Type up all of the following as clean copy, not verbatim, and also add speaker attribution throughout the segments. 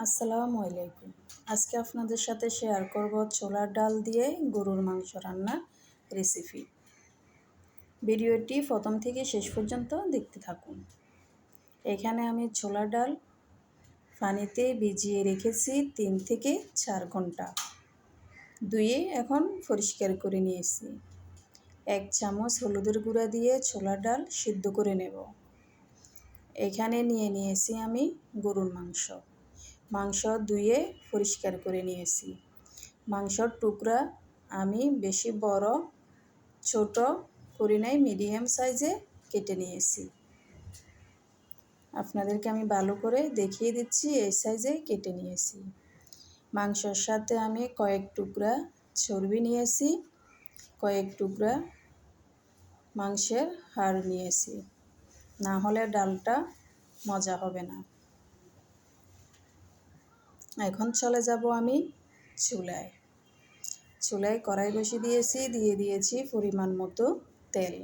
Speaker 1: আসসালামু আলাইকুম। আজকে আপনাদের সাথে শেয়ার করব ছোলার ডাল দিয়ে গরুর মাংস রান্নার রেসিপি। ভিডিওটি প্রথম থেকে শেষ পর্যন্ত দেখতে থাকুন। এখানে আমি ছোলার ডাল পানিতে ভিজিয়ে রেখেছি 3 থেকে 4 ঘন্টা। ধুয়ে এখন পরিষ্কার করে নিয়েছি। 1 চামচ হলুদের গুঁড়া দিয়ে ছোলার ডাল সিদ্ধ করে নেব। এখানে নিয়েছি আমি গরুর মাংস। মাংস ধুয়ে পরিষ্কার করে নিয়েছি। মাংসর টুকরা আমি বেশি বড় ছোট করে নাই, মিডিয়াম সাইজে কেটে নিয়েছি। আপনাদেরকে আমি ভালো করে দেখিয়ে দিচ্ছি, এই সাইজে কেটে নিয়েছি। মাংসর সাথে আমি কয়েক টুকরা চর্বি নিয়েছি, কয়েক টুকরা মাংসের হাড় নিয়েছি, না হলে ডালটা মজা হবে না। এখন চলে যাব আমি চুলায় কড়াই বসিয়ে দিয়েছি, দিয়ে দিয়েছি পরিমাণ মতো তেল,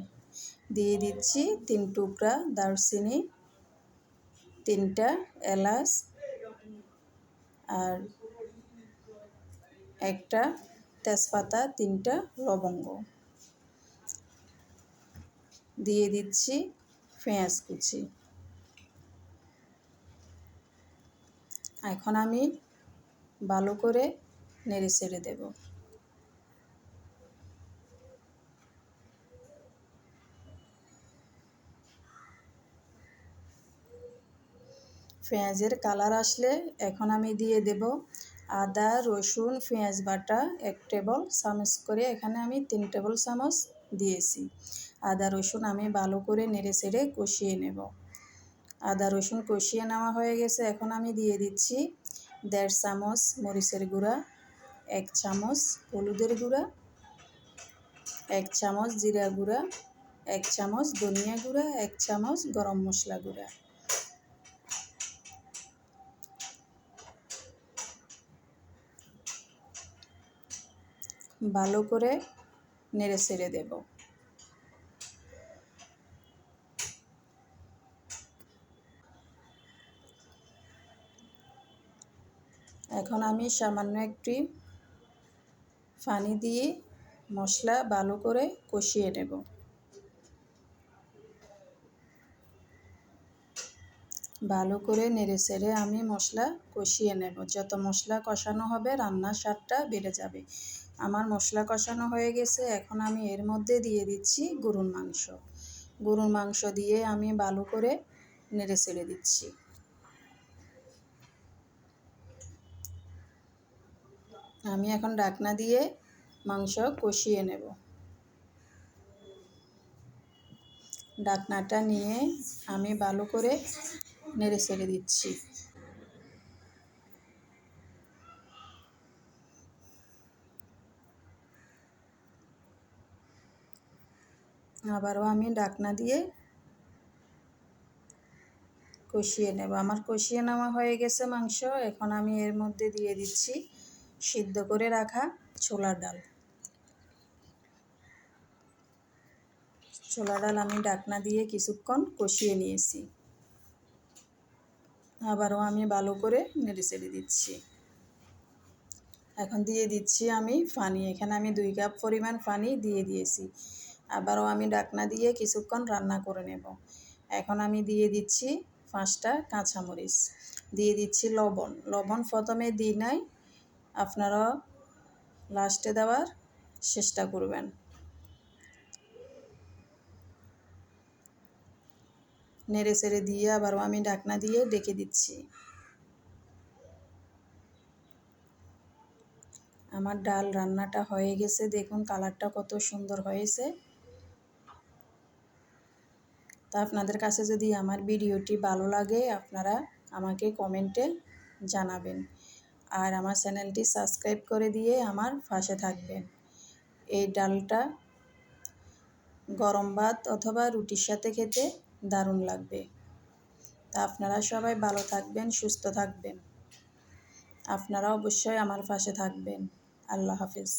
Speaker 1: দিয়ে দিচ্ছি 3 টুকরা দারচিনি, 3টা এলাচ আর একটা তেজপাতা, 3টা লবঙ্গ, দিয়ে দিচ্ছি পেঁয়াজ কুচি। এখন আমি ভালো করে নেড়ে ছেড়ে দেব। পেঁয়াজের কালার আসলে এখন আমি দিয়ে দেব আদা রসুন পেঁয়াজ বাটা 1 টেবিল চামচ করে, এখানে আমি 3 টেবিল চামচ দিয়েছি। আদা রসুন আমি ভালো করে নেড়ে ছেড়ে কষিয়ে নেব। আদা রসুন কষিয়ে নেওয়া হয়ে গেছে। এখন আমি দিয়ে দিচ্ছি 1.5 চামচ মরিচের গুঁড়া, 1 চামচ হলুদের গুঁড়া, 1 চামচ জিরা গুঁড়া, 1 চামচ ধনিয়া গুঁড়া, 1 চামচ গরম মশলা গুঁড়া। ভালো করে নেড়ে ছেড়ে দেব। এখন আমি সামান্য একটু পানি দিয়ে মশলা ভালো করে কষিয়ে নেব। ভালো করে নেড়ে ছেড়ে আমি মশলা কষিয়ে নেব। যত মশলা কষানো হবে রান্নার স্বাদটা বেড়ে যাবে। আমার মশলা কষানো হয়ে গেছে। এখন আমি এর মধ্যে দিয়ে দিচ্ছি গরুর মাংস। গরুর মাংস দিয়ে আমি ভালো করে নেড়ে ছেড়ে দিচ্ছি। আমি এখন ঢাকনা দিয়ে মাংস কষিয়ে নেব। ঢাকনাটা নিয়ে আমি ভালো করে নেড়ে ছেড়ে দিচ্ছি। আবারও আমি ঢাকনা দিয়ে কষিয়ে নেব। আমার কষিয়ে নেওয়া হয়ে গেছে মাংস। এখন আমি এর মধ্যে দিয়ে দিচ্ছি সিদ্ধ করে রাখা ছোলার ডাল। ছোলার ডাল আমি ঢাকনা দিয়ে কিছুক্ষণ কষিয়ে নিয়েছি। আবারও আমি ভালো করে নেড়ে ছেড়ে দিচ্ছি। এখন দিয়ে দিচ্ছি আমি পানি। এখানে আমি 2 কাপ পরিমাণ পানি দিয়ে দিয়েছি। আবারও আমি ঢাকনা দিয়ে কিছুক্ষণ রান্না করে নেব। এখন আমি দিয়ে দিচ্ছি 5টা কাঁচামরিচ, দিয়ে দিচ্ছি লবণ প্রথমে দিই নাই, আপনারা লাস্টে দেওয়ার চেষ্টা করবেন। নেড়ে ছেড়ে দিয়ে আবারও আমি ঢাকনা দিয়ে ঢেকে দিচ্ছি। আমার ডাল রান্নাটা হয়ে গেছে, দেখুন কালারটা কত সুন্দর হয়েছে। তা আপনাদের কাছে যদি আমার ভিডিওটি ভালো লাগে আপনারা আমাকে কমেন্টে জানাবেন, আর আমার চ্যানেলটি সাবস্ক্রাইব করে দিয়ে আমার পাশে থাকবেন। এই ডালটা গরম ভাত অথবা রুটির সাথে খেতে দারুণ লাগবে। তা আপনারা সবাই ভালো থাকবেন, সুস্থ থাকবেন। আপনারা অবশ্যই আমার পাশে থাকবেন। আল্লাহ হাফেজ।